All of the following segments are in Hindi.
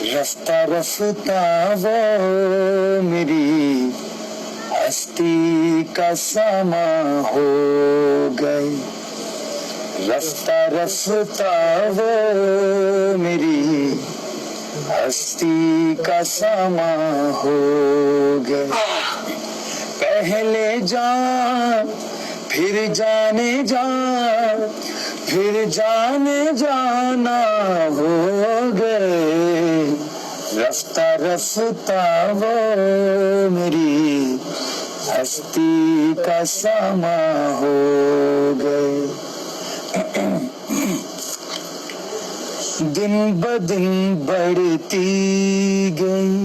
रफ्ता रफ्ता वो मेरी हस्ती का समा हो गए। रफ्ता रफ्ता वो मेरी हस्ती का समा हो गए। पहले जान फिर जाने जा, फिर जाने जाना हो गए। रफ्ता रफ्ता वो मेरी हस्ती का समा हो गए। दिन ब दिन बढ़ती गई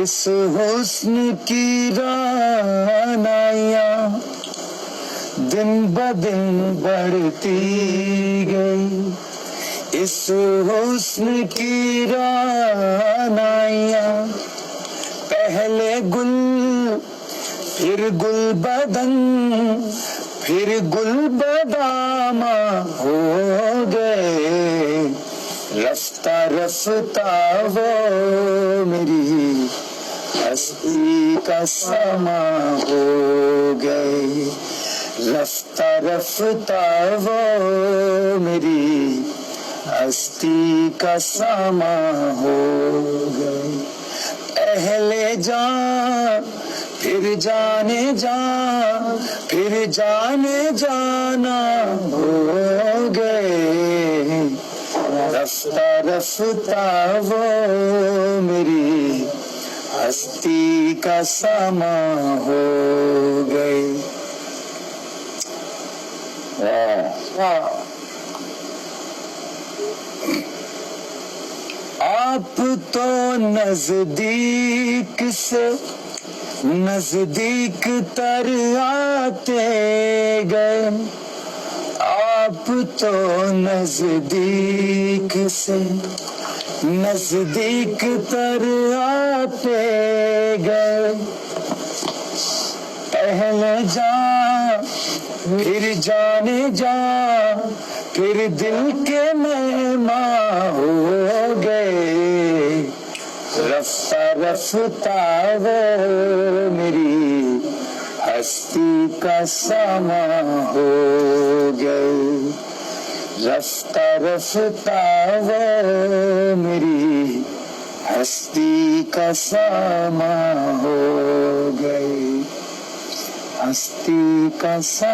इस हुस्न की रानाइयाँ, दिन ब दिन बढ़ती गई इस हुस्न की रानाइयाँ। पहले गुल फिर गुल बदन फिर गुल बदामा हो गए। रफ्ता रफ्ता वो मेरी हस्ती का समा हो गए। रफ्ता रफ्ता वो मेरी हस्ती का समा हो गए। पहले जा फिर जाने जा, फिर जाने जाना हो गए। रफ्ता रफ्ता वो मेरी हस्ती का समा हो गए। आप तो नजदीक से नजदीक तर आते गए। आप तो नजदीक से नजदीक तर आते गए। पहले जा फिर जाने जा, फिर दिल के मेहमान हो गए। रफ्ता रफ्ता वो मेरी हस्ती का समा हो गए। रफ्ता रफ्ता वो मेरी हस्ती का समा हो गए। हस्ती का समा